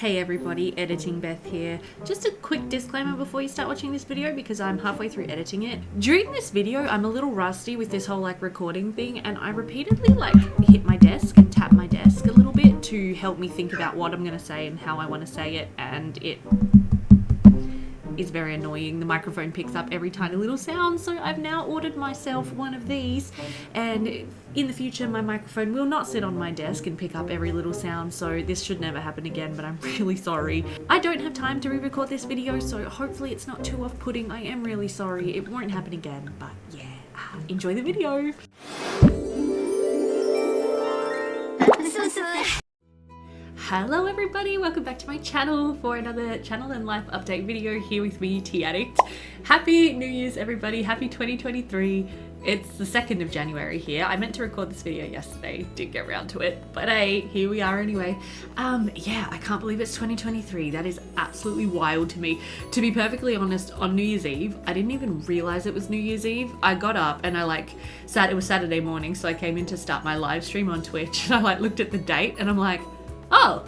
Hey everybody, Editing Beth here. Just a quick disclaimer before you start watching this video because I'm halfway through editing it. During this video, I'm a little rusty with this whole recording thing, and I repeatedly hit my desk and tap my desk a little bit to help me think about what I'm going to say and how I want to say it, and it is very annoying. The microphone picks up every tiny little sound, so I've now ordered myself one of these, and in the future my microphone will not sit on my desk and pick up every little sound, so this should never happen again, but I'm really sorry. I don't have time to re-record this video, so hopefully it's not too off-putting. I am really sorry. It won't happen again, but yeah, enjoy the video. Hello everybody, welcome back to my channel for another channel and life update video here with me, Addict. Happy New Year's everybody, happy 2023. It's the 2nd of January here. I meant to record this video yesterday, didn't get around to it, but hey, here we are anyway. Yeah, I can't believe it's 2023. That is absolutely wild to me. To be perfectly honest, on New Year's Eve, I didn't even realize it was New Year's Eve. I got up and I it was Saturday morning, so I came in to start my live stream on Twitch, and I looked at the date and I'm like, oh,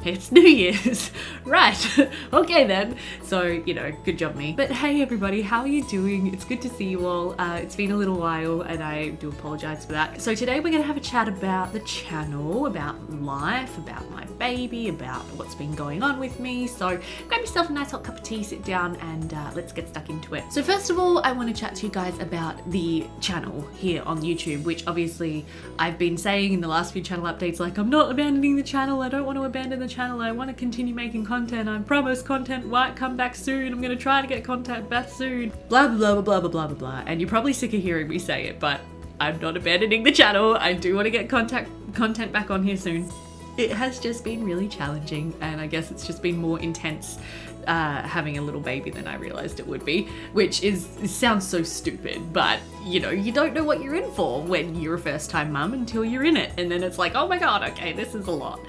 it's New Year's. Right, okay then. So, you know, good job me. But hey everybody, how are you doing? It's good to see you all. It's been a little while and I do apologize for that. So today we're gonna have a chat about the channel, about life, about my baby, about what's been going on with me. So grab yourself a nice hot cup of tea, sit down, and let's get stuck into it. So first of all, I want to chat to you guys about the channel here on YouTube, which obviously I've been saying in the last few channel updates, I'm not abandoning the channel. I don't want to abandon the channel. I want to continue making content. I promise content might come back soon. I'm going to try to get content back soon. Blah, blah, blah, blah, blah, blah, blah, blah. And you're probably sick of hearing me say it, but I'm not abandoning the channel. I do want to get content back on here soon. It has just been really challenging, and I guess it's just been more intense having a little baby than I realized it would be, which sounds so stupid, but you know, you don't know what you're in for when you're a first time mum until you're in it, and then it's like, oh my god, okay, this is a lot.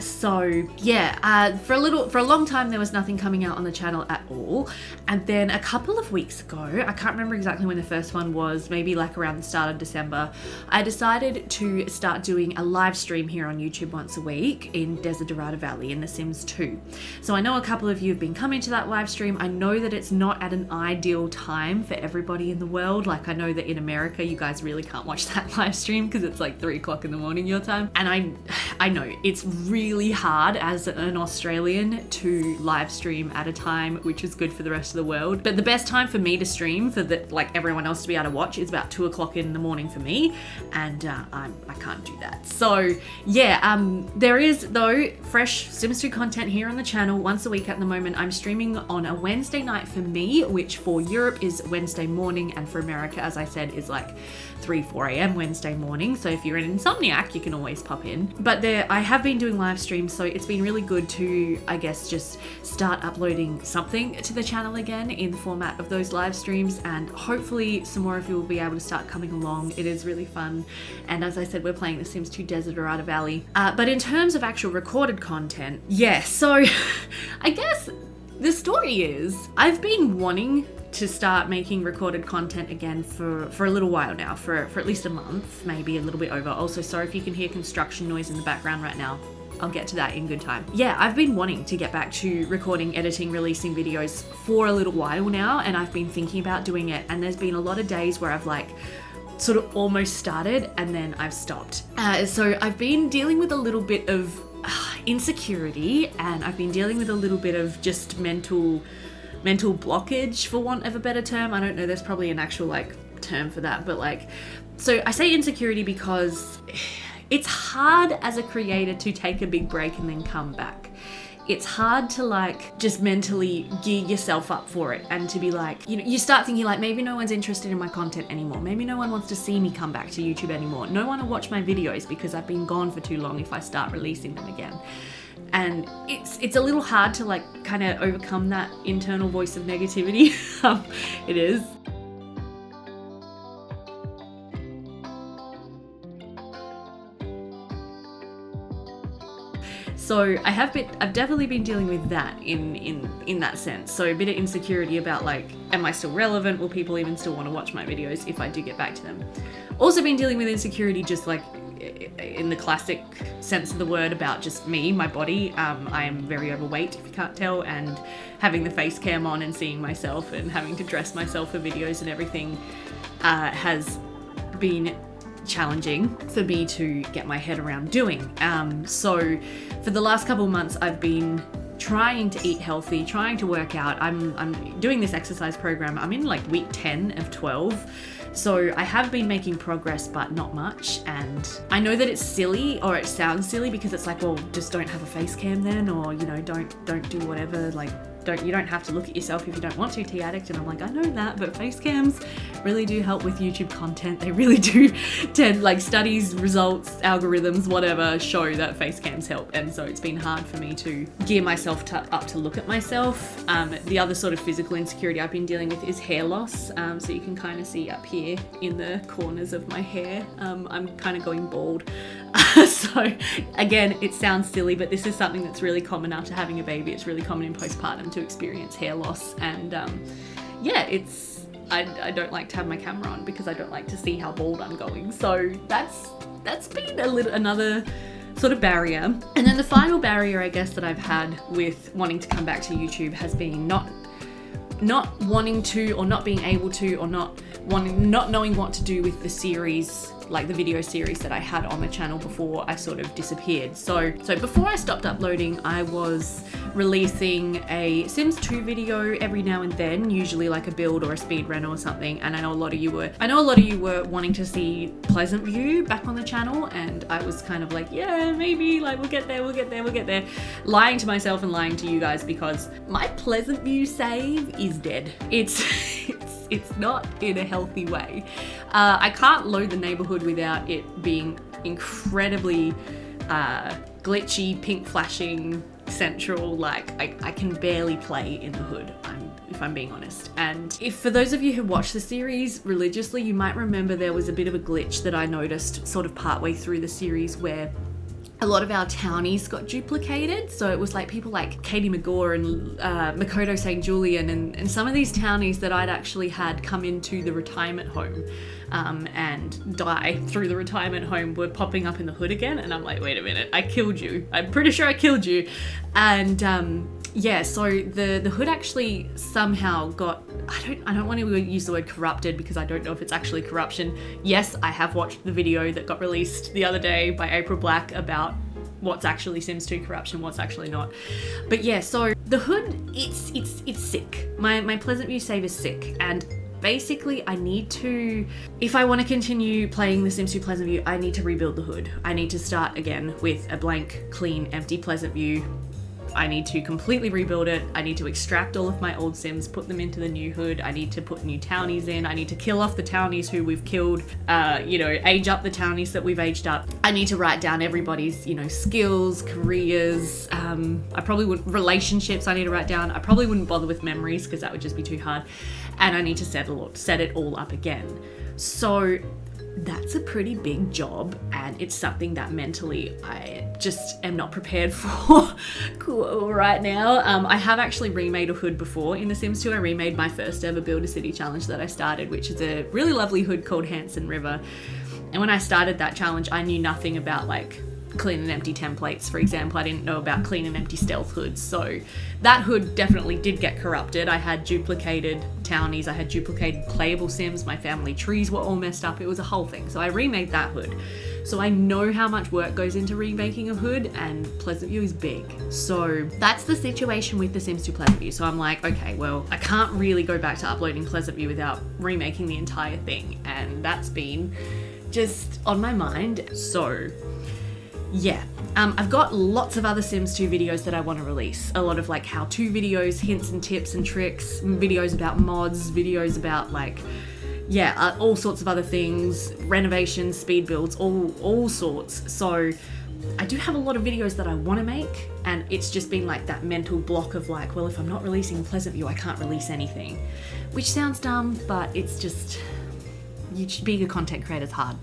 So yeah, for a long time there was nothing coming out on the channel at all, and then a couple of weeks ago, I can't remember exactly when the first one was, maybe around the start of December, I decided to start doing a live stream here on YouTube once a week in Desiderata Valley in The Sims 2. So I know a couple of you have been coming to that live stream. I know that it's not at an ideal time for everybody in the world. I know that in America you guys really can't watch that live stream because it's 3 o'clock in the morning your time, and I know it's really hard as an Australian to live stream at a time which is good for the rest of the world, but the best time for me to stream for everyone else to be able to watch is about 2 o'clock in the morning for me, and I can't do that. So yeah, there is though fresh Sims 2 content here on the channel once a week at the moment. I'm streaming on a Wednesday night for me, which for Europe is Wednesday morning, and for America, as I said, is 3-4 a.m. Wednesday morning. So if you're an insomniac, you can always pop in. But I have been doing live streams, so it's been really good to, I guess, just start uploading something to the channel again in the format of those live streams, and hopefully some more of you will be able to start coming along. It is really fun, and as I said, we're playing The Sims 2 Desiderata Valley. But in terms of actual recorded content, yeah, so I guess the story is I've been wanting to start making recorded content again for a little while now, for at least a month, maybe a little bit over. Also, sorry if you can hear construction noise in the background right now. I'll get to that in good time. Yeah, I've been wanting to get back to recording, editing, releasing videos for a little while now, and I've been thinking about doing it, and there's been a lot of days where I've sort of almost started and then I've stopped. So I've been dealing with a little bit of insecurity, and I've been dealing with a little bit of just mental blockage, for want of a better term. I don't know, there's probably an actual term for that, but so I say insecurity because it's hard as a creator to take a big break and then come back. It's hard to just mentally gear yourself up for it, and to be you start thinking maybe no one's interested in my content anymore. Maybe no one wants to see me come back to YouTube anymore. No one will watch my videos because I've been gone for too long if I start releasing them again. And it's a little hard to kind of overcome that internal voice of negativity. It is. So I've definitely been dealing with that in that sense. So a bit of insecurity about am I still relevant? Will people even still want to watch my videos if I do get back to them? Also been dealing with insecurity just in the classic sense of the word about just me, my body. I am very overweight, if you can't tell, and having the face cam on and seeing myself and having to dress myself for videos and everything has been challenging for me to get my head around doing. So for the last couple of months, I've been trying to eat healthy, trying to work out. I'm doing this exercise program. I'm in like week 10 of 12. So I have been making progress, but not much. And I know that it's silly, or it sounds silly, because it's like, well, just don't have a face cam then, or, you know, don't do whatever, like, you don't have to look at yourself if you don't want to, Tea Addict. And I'm like, I know that, but face cams really do help with YouTube content. They really do tend, like, studies, results, algorithms, whatever, show that face cams help. And so it's been hard for me to gear myself up to look at myself. The other sort of physical insecurity I've been dealing with is hair loss. So you can kind of see up here in the corners of my hair, I'm kind of going bald. So again, it sounds silly, but this is something that's really common after having a baby. It's really common in postpartum to experience hair loss. And yeah, I don't like to have my camera on because I don't like to see how bald I'm going. So that's been another sort of barrier. And then the final barrier, I guess, that I've had with wanting to come back to YouTube has been not wanting to, or not being able to, or not knowing what to do with the series, like the video series that I had on the channel before I sort of disappeared. So before I stopped uploading, I was releasing a Sims 2 video every now and then, usually like a build or a speed run or something. And I know a lot of you were wanting to see Pleasant View back on the channel, and I was kind of like, yeah, maybe, like, we'll get there, lying to myself and lying to you guys, because my Pleasant View save is dead. It's not in a healthy way. I can't load the neighborhood without it being incredibly glitchy, pink flashing, central. Like, I can barely play in the hood, if I'm being honest. And if for those of you who watch the series religiously, you might remember there was a bit of a glitch that I noticed sort of partway through the series where a lot of our townies got duplicated. So it was like people like Katie McGaw and Makoto St. Julian and some of these townies that I'd actually had come into the retirement home and die through the retirement home were popping up in the hood again. And I'm like, wait a minute, I killed you. I'm pretty sure I killed you. And yeah, so the hood actually somehow got, I don't want to use the word corrupted because I don't know if it's actually corruption. Yes, I have watched the video that got released the other day by April Black about what's actually Sims 2 corruption, what's actually not. But yeah, so the hood, it's sick. My Pleasant View save is sick, and basically I need to, if I want to continue playing The Sims 2 Pleasant View, I need to rebuild the hood. I need to start again with a blank, clean, empty Pleasant View. I need to completely rebuild it. I need to extract all of my old Sims, put them into the new hood. I need to put new townies in. I need to kill off the townies who we've killed, age up the townies that we've aged up. I need to write down everybody's, skills, careers. I probably wouldn't, relationships I need to write down. I probably wouldn't bother with memories because that would just be too hard. And I need to set it all up again. So that's a pretty big job, and it's something that mentally I just am not prepared for right now. I have actually remade a hood before in The Sims 2. I remade my first ever Build a City challenge that I started, which is a really lovely hood called Hanson River. And when I started that challenge, I knew nothing about like clean and empty templates, for example. I didn't know about clean and empty stealth hoods. So that hood definitely did get corrupted. I had duplicated townies, I had duplicated playable Sims, my family trees were all messed up. It was a whole thing. So I remade that hood. So I know how much work goes into remaking a hood, and Pleasant View is big. So that's the situation with The Sims 2 Pleasant View. So I'm like, okay, well, I can't really go back to uploading Pleasant View without remaking the entire thing. And that's been just on my mind. So yeah, I've got lots of other Sims 2 videos that I want to release. A lot of like how-to videos, hints and tips and tricks, videos about mods, videos about like, yeah, all sorts of other things, renovations, speed builds, all sorts. So I do have a lot of videos that I want to make, and it's just been like that mental block of like, well, if I'm not releasing Pleasant View, I can't release anything. Which sounds dumb, but it's just, being a content creator is hard.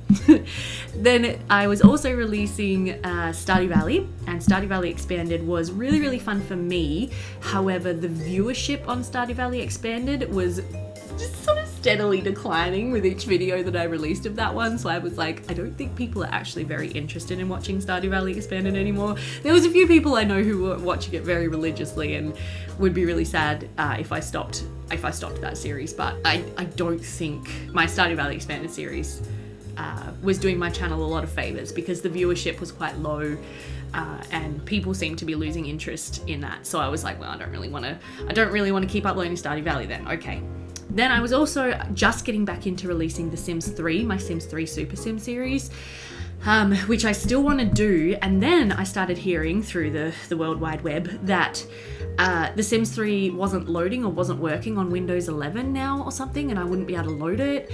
Then I was also releasing Stardew Valley, and Stardew Valley Expanded was really, really fun for me. However, the viewership on Stardew Valley Expanded was just sort of steadily declining with each video that I released of that one. So I was like, I don't think people are actually very interested in watching Stardew Valley Expanded anymore. There was a few people I know who were watching it very religiously and would be really sad if I stopped that series. But I don't think my Stardew Valley Expanded series was doing my channel a lot of favors, because the viewership was quite low. And people seem to be losing interest in that. So I was like, well, I don't really want to keep uploading Stardew Valley then. Okay. Then I was also just getting back into releasing The Sims 3, my Sims 3 Super Sim series, which I still want to do. And then I started hearing through the World Wide Web that The Sims 3 wasn't loading or wasn't working on Windows 11 now or something, and I wouldn't be able to load it.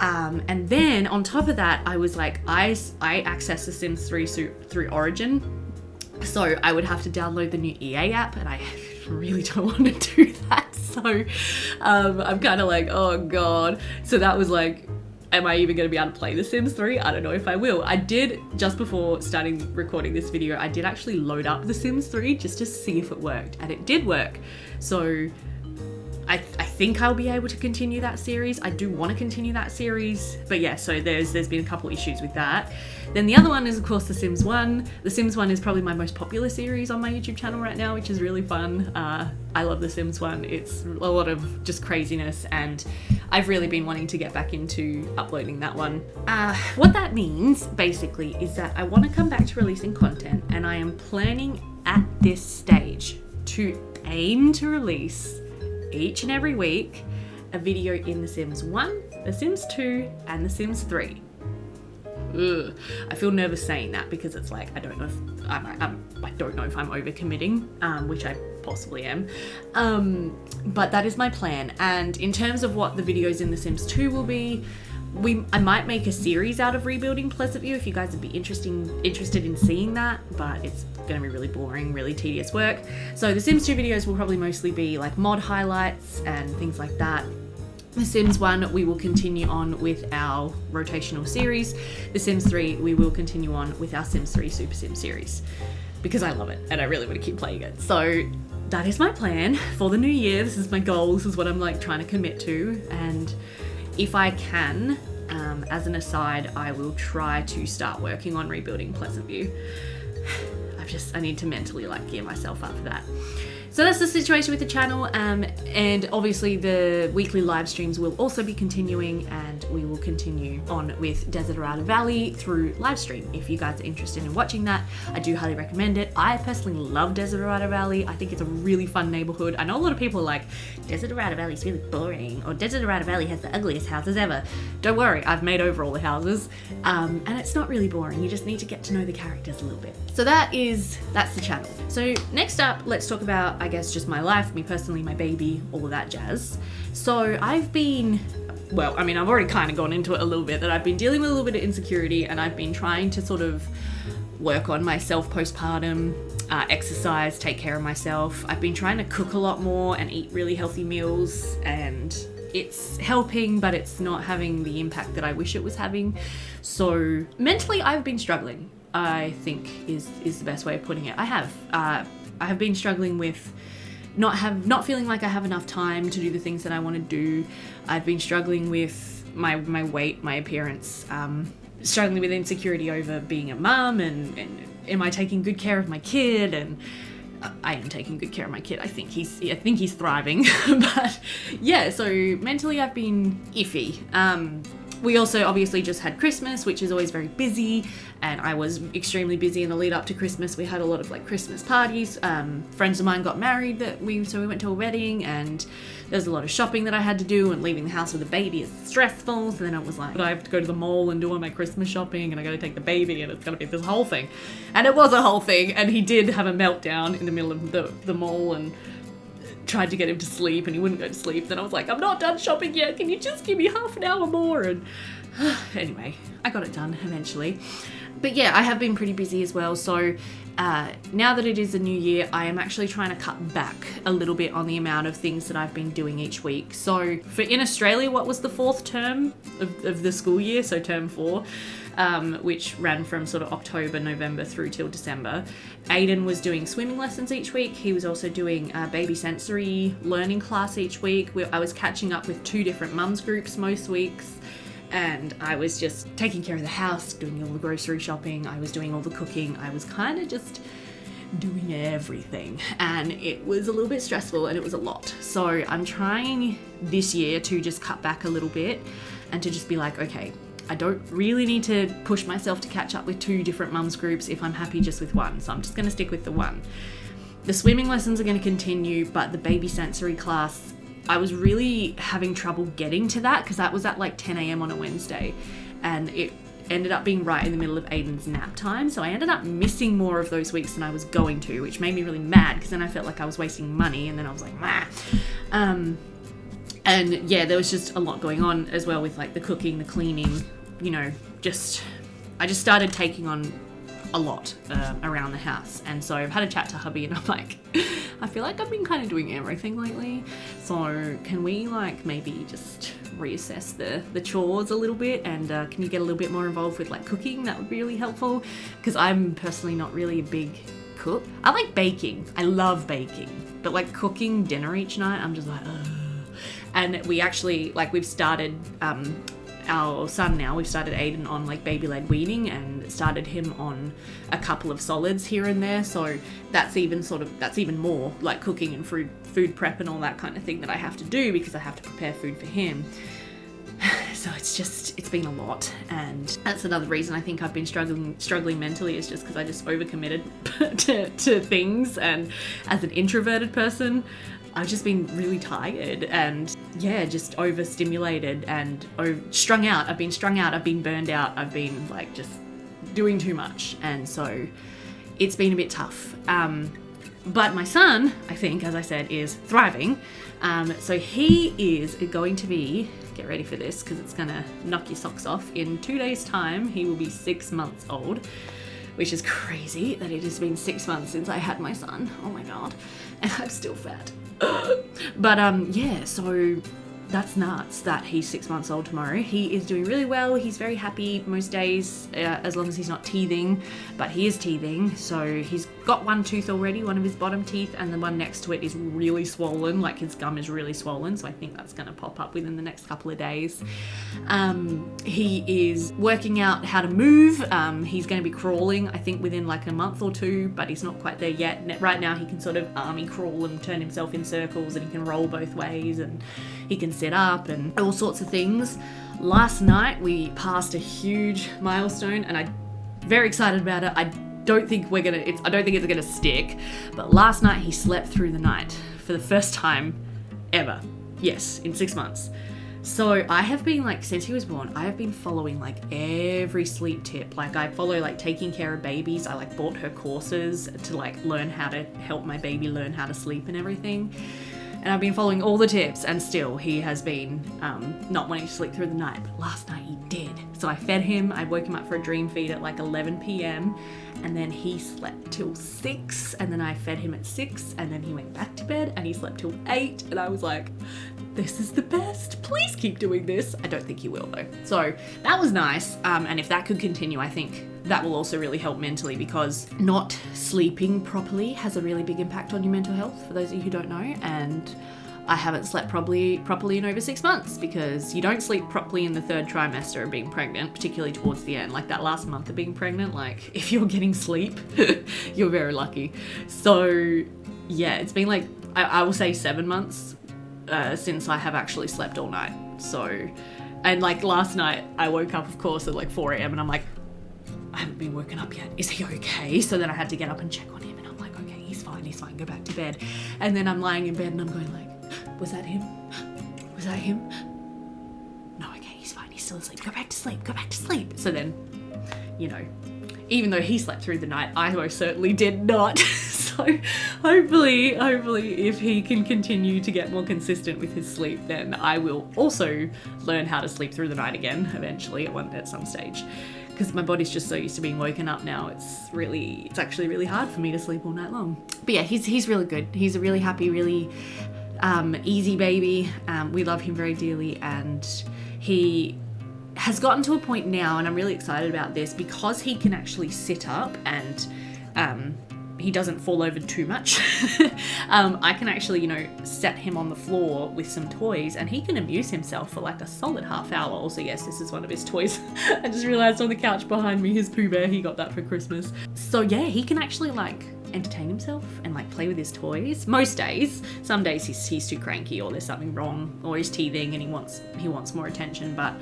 And then on top of that, I was like, I access The Sims 3 through Origin, so I would have to download the new EA app, and I really don't want to do that. So I'm kind of like, oh god. So that was like, am I even going to be able to play The Sims 3? I don't know if I will. I did, just before starting recording this video, I did actually load up The Sims 3 just to see if it worked, and it did work. So I think I'll be able to continue that series. I do want to continue that series, but yeah, so there's been a couple issues with that. Then the other one is, of course, The Sims 1. The Sims 1 is probably my most popular series on my YouTube channel right now, which is really fun. I love The Sims 1. It's a lot of just craziness, and I've really been wanting to get back into uploading that one. What that means, basically, is that I want to come back to releasing content, and I am planning at this stage to aim to release each and every week a video in The Sims 1, The Sims 2, and The Sims 3. Ugh. I feel nervous saying that, because it's like, I don't know if I'm overcommitting, which I possibly am. But that is my plan. And in terms of what the videos in The Sims 2 will be, I might make a series out of rebuilding Pleasantview if you guys would be interested in seeing that, but it's going to be really boring, really tedious work. So The Sims 2 videos will probably mostly be like mod highlights and things like that. The Sims 1, we will continue on with our rotational series. The Sims 3, we will continue on with our Sims 3 Super Sim series, because I love it and I really want to keep playing it. So that is my plan for the new year. This is my goal. This is what I'm like trying to commit to. And if I can, as an aside, I will try to start working on rebuilding Pleasantview. I need to mentally like gear myself up for that. So that's the situation with the channel, and obviously the weekly live streams will also be continuing, and we will continue on with Desiderata Valley through live stream. If you guys are interested in watching that, I do highly recommend it. I personally love Desiderata Valley. I think it's a really fun neighborhood. I know a lot of people are like, Desiderata Valley is really boring, or Desiderata Valley has the ugliest houses ever. Don't worry, I've made over all the houses, and it's not really boring. You just need to get to know the characters a little bit. So that's the channel. So next up, let's talk about, I guess, just my life, me personally, my baby, all of that jazz. So I've already kind of gone into it a little bit, that I've been dealing with a little bit of insecurity, and I've been trying to sort of work on myself postpartum, exercise, take care of myself. I've been trying to cook a lot more and eat really healthy meals, and it's helping, but it's not having the impact that I wish it was having. So mentally, I've been struggling, I think is the best way of putting it. I have been struggling with not feeling like I have enough time to do the things that I want to do. I've been struggling with my weight, my appearance, struggling with insecurity over being a mum, and am I taking good care of my kid? And I am taking good care of my kid. I think he's thriving. But yeah, so mentally I've been iffy. We also obviously just had Christmas, which is always very busy, and I was extremely busy in the lead up to Christmas. We had a lot of like Christmas parties. Friends of mine got married so we went to a wedding, and there's a lot of shopping that I had to do, and leaving the house with a baby is stressful. So then I was like, I have to go to the mall and do all my Christmas shopping, and I got to take the baby, and it's going to be this whole thing. And it was a whole thing, and he did have a meltdown in the middle of the mall, and tried to get him to sleep, and he wouldn't go to sleep. Then I was like, I'm not done shopping yet, can you just give me half an hour more? And anyway, I got it done eventually. But yeah, I have been pretty busy as well, so now that it is a new year, I am actually trying to cut back a little bit on the amount of things that I've been doing each week. So for in Australia, what was the fourth term of the school year? So term 4. Which ran from sort of October, November through till December. Aiden was doing swimming lessons each week. He was also doing a baby sensory learning class each week. I was catching up with 2 different mums groups most weeks. And I was just taking care of the house, doing all the grocery shopping. I was doing all the cooking. I was kind of just doing everything. And it was a little bit stressful and it was a lot. So I'm trying this year to just cut back a little bit and to just be like, okay, I don't really need to push myself to catch up with 2 different mums groups if I'm happy just with one. So I'm just going to stick with the one. The swimming lessons are going to continue, but the baby sensory class, I was really having trouble getting to that because that was at like 10 a.m. on a Wednesday. And it ended up being right in the middle of Aiden's nap time. So I ended up missing more of those weeks than I was going to, which made me really mad because then I felt like I was wasting money and then I was like, meh. And yeah, there was just a lot going on as well with like the cooking, the cleaning, you know, I just started taking on a lot around the house. And so I've had a chat to hubby and I'm like, I feel like I've been kind of doing everything lately. So can we like maybe just reassess the chores a little bit and can you get a little bit more involved with like cooking? That would be really helpful because I'm personally not really a big cook. I like baking. I love baking. But like cooking dinner each night, I'm just like, ugh. And we actually, like we've started, our son now, we've started Aiden on like baby-led weaning and started him on a couple of solids here and there. So that's even more like cooking and food prep and all that kind of thing that I have to do because I have to prepare food for him. So it's been a lot. And that's another reason I think I've been struggling mentally is just because I just overcommitted to things. And as an introverted person, I've just been really tired and yeah, just overstimulated and strung out. I've been strung out, I've been burned out, I've been like just doing too much. And so it's been a bit tough. But my son, I think, as I said, is thriving. So he is going to be, get ready for this because it's going to knock your socks off. In 2 days' time, he will be 6 months old, which is crazy that it has been 6 months since I had my son. Oh my God. And I'm still fat. But yeah, so that's nuts that he's 6 months old tomorrow. He is doing really well. He's very happy most days, as long as he's not teething, but he is teething. So he's got one tooth already, one of his bottom teeth, and the one next to it is really swollen, like his gum is really swollen. So I think that's going to pop up within the next couple of days. He is working out how to move. He's going to be crawling, I think, within like a month or 2, but he's not quite there yet. Right now he can sort of army crawl and turn himself in circles, and he can roll both ways, and he can sit up and all sorts of things. Last night we passed a huge milestone and I'm very excited about it. I don't think it's gonna stick, but last night he slept through the night for the first time ever. Yes, in 6 months. So I have been like, since he was born, I have been following like every sleep tip. Like I follow like taking care of babies. I like bought her courses to like learn how to help my baby learn how to sleep and everything. And I've been following all the tips and still he has been not wanting to sleep through the night. But last night he did. So I fed him. I woke him up for a dream feed at like 11 p.m. And then he slept till 6. And then I fed him at 6. And then he went back to bed and he slept till 8. And I was like, this is the best. Please keep doing this. I don't think he will though. So that was nice. And if that could continue, I think that will also really help mentally because not sleeping properly has a really big impact on your mental health, for those of you who don't know. And I haven't slept properly in over 6 months because you don't sleep properly in the 3rd trimester of being pregnant, particularly towards the end, like that last month of being pregnant. Like if you're getting sleep, you're very lucky. So yeah, it's been like, I will say 7 months since I have actually slept all night. So, and like last night I woke up of course at like 4 a.m. and I'm like, I haven't been woken up yet. Is he okay? So then I had to get up and check on him and I'm like, okay, he's fine, go back to bed. And then I'm lying in bed and I'm going like, was that him? Was that him? No, okay, he's fine, he's still asleep. Go back to sleep. So then, you know, even though he slept through the night, I most certainly did not. So hopefully if he can continue to get more consistent with his sleep, then I will also learn how to sleep through the night again eventually at some stage. because my body's just so used to being woken up now. It's actually really hard for me to sleep all night long. But yeah, he's really good. He's a really happy, really easy baby. We love him very dearly, and he has gotten to a point now, and I'm really excited about this, because he can actually sit up and he doesn't fall over too much. I can actually, set him on the floor with some toys, and he can amuse himself for like a solid half hour. Also, yes, this is one of his toys. I just realized on the couch behind me, his Pooh Bear, he got that for Christmas. So yeah, he can actually like entertain himself and like play with his toys most days. Some days he's too cranky, or there's something wrong, or he's teething and he wants more attention, but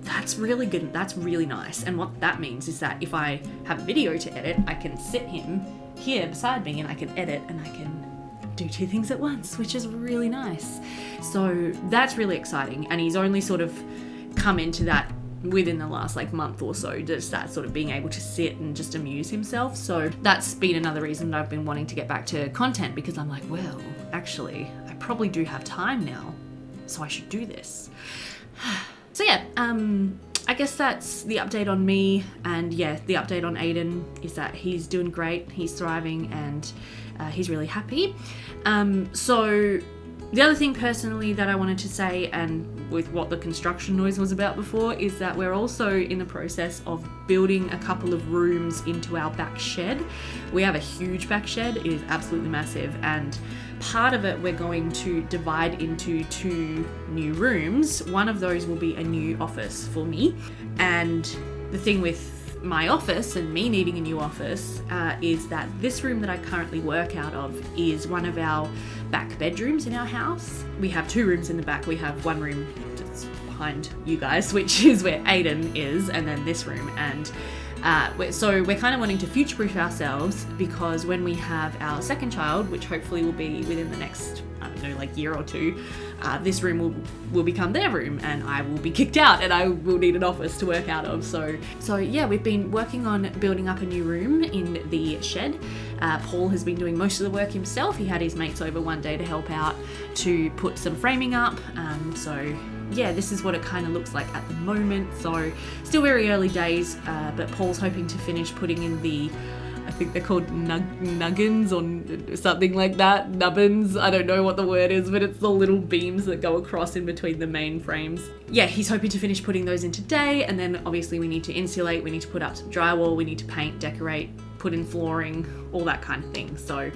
that's really good. That's really nice. And what that means is that if I have a video to edit, I can sit him here beside me and I can edit and I can do two things at once, which is really nice. So that's really exciting. And he's only sort of come into that within the last like month or so, just that sort of being able to sit and just amuse himself. So that's been another reason that I've been wanting to get back to content, because I'm like, well, actually, I probably do have time now, so I should do this. So yeah, I guess that's the update on me, and yeah, the update on Aiden is that he's doing great, he's thriving, and he's really happy. So the other thing personally that I wanted to say, and with what the construction noise was about before, is that we're also in the process of building a couple of rooms into our back shed. We have a huge back shed, it is absolutely massive, and part of it we're going to divide into 2 new rooms. One of those will be a new office for me, and the thing with my office and me needing a new office is that this room that I currently work out of is one of our back bedrooms in our house. We have 2 rooms in the back. We have one room just behind you guys, which is where Aiden is, and then this room. And so we're kind of wanting to future-proof ourselves, because when we have our second child, which hopefully will be within the next, I don't know, like year or 2, this room will become their room, and I will be kicked out, and I will need an office to work out of. So yeah, we've been working on building up a new room in the shed. Paul has been doing most of the work himself. He had his mates over one day to help out to put some framing up. So yeah, this is what it kind of looks like at the moment. So still very early days, but Paul's hoping to finish putting in the, I think they're called nuggins or something like that. Nubbins, I don't know what the word is, but it's the little beams that go across in between the main frames. Yeah, he's hoping to finish putting those in today, and then obviously we need to insulate, we need to put up some drywall, we need to paint, decorate, put in flooring, all that kind of thing. So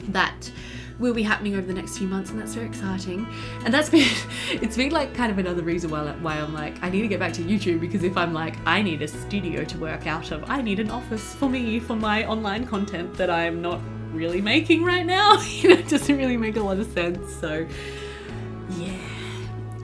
that will be happening over the next few months, and that's very exciting. And it's been like kind of another reason why I'm like, I need to get back to YouTube, because if I'm like, I need a studio to work out of, I need an office for me, for my online content that I'm not really making right now. It doesn't really make a lot of sense. So yeah.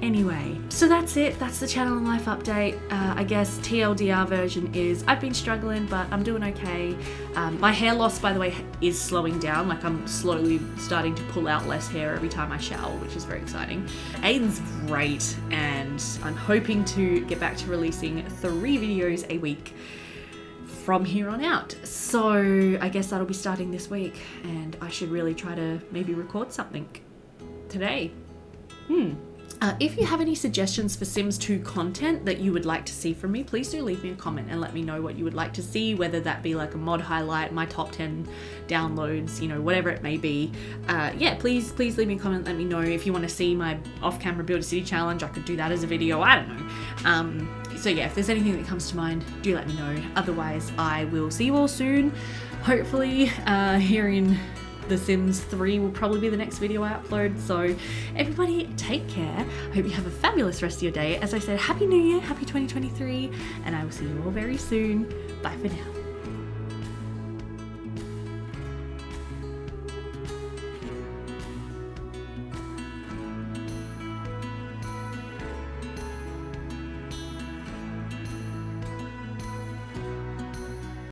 Anyway, so that's it. That's the channel and life update. I guess TLDR version is I've been struggling, but I'm doing okay. My hair loss, by the way, is slowing down. Like, I'm slowly starting to pull out less hair every time I shower, which is very exciting. Aiden's great, and I'm hoping to get back to releasing 3 videos a week from here on out. So I guess that'll be starting this week, and I should really try to maybe record something today. If you have any suggestions for Sims 2 content that you would like to see from me, please do leave me a comment and let me know what you would like to see, whether that be like a mod highlight, my top 10 downloads, whatever it may be. Yeah, please leave me a comment, let me know. If you want to see my off-camera Build a City challenge, I could do that as a video, I don't know. So yeah, if there's anything that comes to mind, do let me know. Otherwise, I will see you all soon. Hopefully, here in The Sims 3 will probably be the next video I upload. So everybody, take care. I hope you have a fabulous rest of your day. As I said, Happy New Year, Happy 2023, and I will see you all very soon. Bye for now.